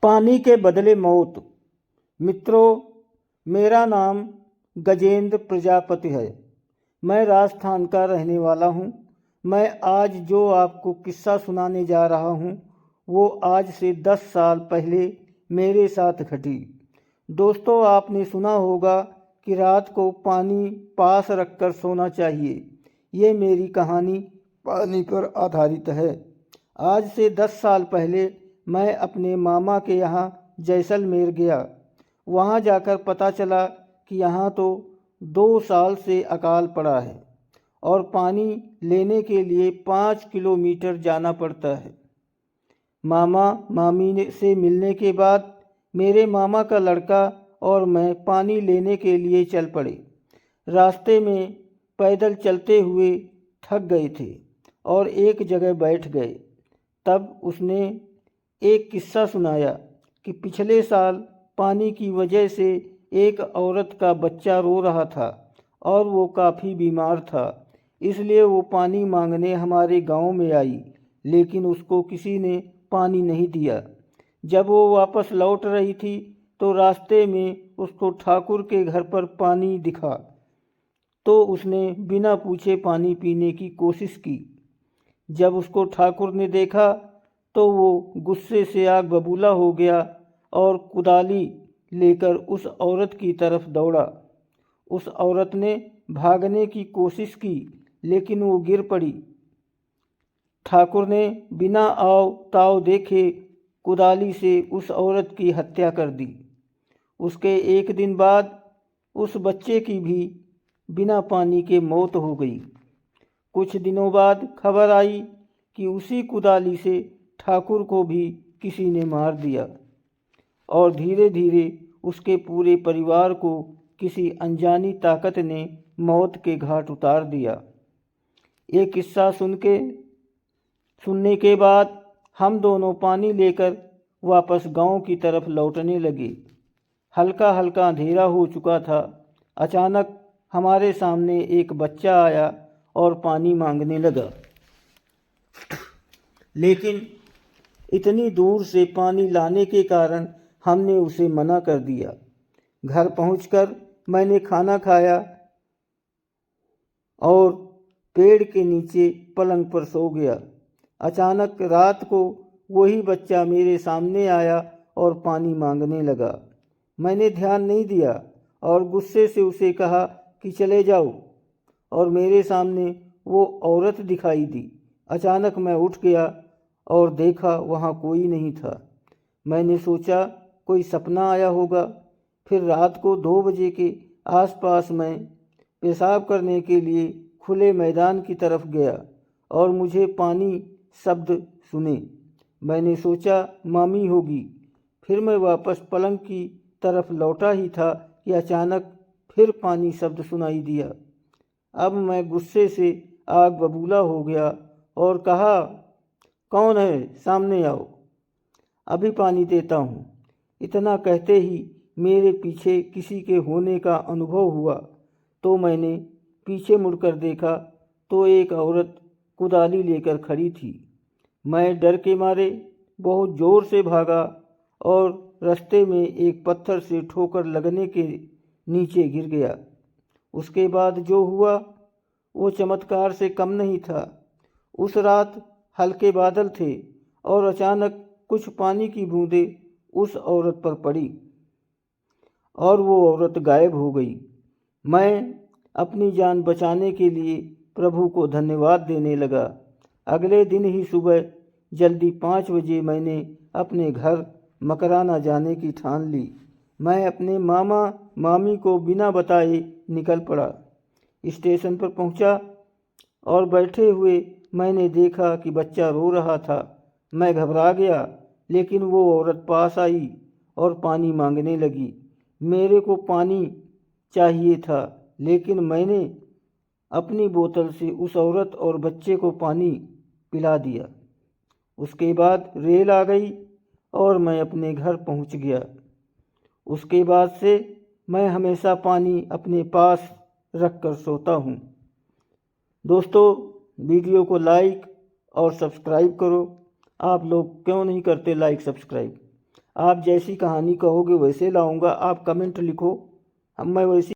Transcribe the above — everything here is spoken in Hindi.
पानी के बदले मौत। मित्रों, मेरा नाम गजेंद्र प्रजापति है। मैं राजस्थान का रहने वाला हूँ। मैं आज जो आपको किस्सा सुनाने जा रहा हूँ वो आज से 10 साल पहले मेरे साथ घटी। दोस्तों, आपने सुना होगा कि रात को पानी पास रखकर सोना चाहिए। ये मेरी कहानी पानी पर आधारित है। आज से 10 साल पहले मैं अपने मामा के यहाँ जैसलमेर गया। वहाँ जाकर पता चला कि यहाँ तो 2 साल से अकाल पड़ा है और पानी लेने के लिए 5 किलोमीटर जाना पड़ता है। मामा मामी से मिलने के बाद मेरे मामा का लड़का और मैं पानी लेने के लिए चल पड़े। रास्ते में पैदल चलते हुए थक गए थे और एक जगह बैठ गए। तब उसने एक किस्सा सुनाया कि पिछले साल पानी की वजह से एक औरत का बच्चा रो रहा था और वो काफ़ी बीमार था। इसलिए वो पानी मांगने हमारे गांव में आई, लेकिन उसको किसी ने पानी नहीं दिया। जब वो वापस लौट रही थी तो रास्ते में उसको ठाकुर के घर पर पानी दिखा, तो उसने बिना पूछे पानी पीने की कोशिश की। जब उसको ठाकुर ने देखा तो वो गुस्से से आग बबूला हो गया और कुदाली लेकर उस औरत की तरफ दौड़ा। उस औरत ने भागने की कोशिश की, लेकिन वो गिर पड़ी। ठाकुर ने बिना आव ताव देखे कुदाली से उस औरत की हत्या कर दी। उसके एक दिन बाद उस बच्चे की भी बिना पानी के मौत हो गई। कुछ दिनों बाद खबर आई कि उसी कुदाली से ठाकुर को भी किसी ने मार दिया और धीरे धीरे उसके पूरे परिवार को किसी अनजानी ताकत ने मौत के घाट उतार दिया। ये किस्सा सुनने के बाद हम दोनों पानी लेकर वापस गांव की तरफ लौटने लगे। हल्का हल्का अंधेरा हो चुका था। अचानक हमारे सामने एक बच्चा आया और पानी मांगने लगा, लेकिन इतनी दूर से पानी लाने के कारण हमने उसे मना कर दिया। घर पहुंचकर मैंने खाना खाया और पेड़ के नीचे पलंग पर सो गया। अचानक रात को वही बच्चा मेरे सामने आया और पानी मांगने लगा। मैंने ध्यान नहीं दिया और गुस्से से उसे कहा कि चले जाओ, और मेरे सामने वो औरत दिखाई दी। अचानक मैं उठ गया और देखा वहाँ कोई नहीं था। मैंने सोचा कोई सपना आया होगा। फिर रात को 2 बजे के आसपास मैं पेशाब करने के लिए खुले मैदान की तरफ गया और मुझे पानी शब्द सुने। मैंने सोचा मामी होगी। फिर मैं वापस पलंग की तरफ लौटा ही था कि अचानक फिर पानी शब्द सुनाई दिया। अब मैं गुस्से से आग बबूला हो गया और कहा, कौन है, सामने आओ, अभी पानी देता हूँ। इतना कहते ही मेरे पीछे किसी के होने का अनुभव हुआ, तो मैंने पीछे मुड़कर देखा तो एक औरत कुदाली लेकर खड़ी थी। मैं डर के मारे बहुत ज़ोर से भागा और रास्ते में एक पत्थर से ठोकर लगने के नीचे गिर गया। उसके बाद जो हुआ वो चमत्कार से कम नहीं था। उस रात हल्के बादल थे और अचानक कुछ पानी की बूंदें उस औरत पर पड़ी और वो औरत गायब हो गई। मैं अपनी जान बचाने के लिए प्रभु को धन्यवाद देने लगा। अगले दिन ही सुबह जल्दी 5 बजे मैंने अपने घर मकराना जाने की ठान ली। मैं अपने मामा मामी को बिना बताए निकल पड़ा। स्टेशन पर पहुंचा और बैठे हुए मैंने देखा कि बच्चा रो रहा था। मैं घबरा गया, लेकिन वो औरत पास आई और पानी मांगने लगी। मेरे को पानी चाहिए था, लेकिन मैंने अपनी बोतल से उस औरत और बच्चे को पानी पिला दिया। उसके बाद रेल आ गई और मैं अपने घर पहुंच गया। उसके बाद से मैं हमेशा पानी अपने पास रख कर सोता हूँ। दोस्तों, वीडियो को लाइक और सब्सक्राइब करो। आप लोग क्यों नहीं करते लाइक सब्सक्राइब? आप जैसी कहानी कहोगे वैसे लाऊंगा। आप कमेंट लिखो, हम मैं वैसी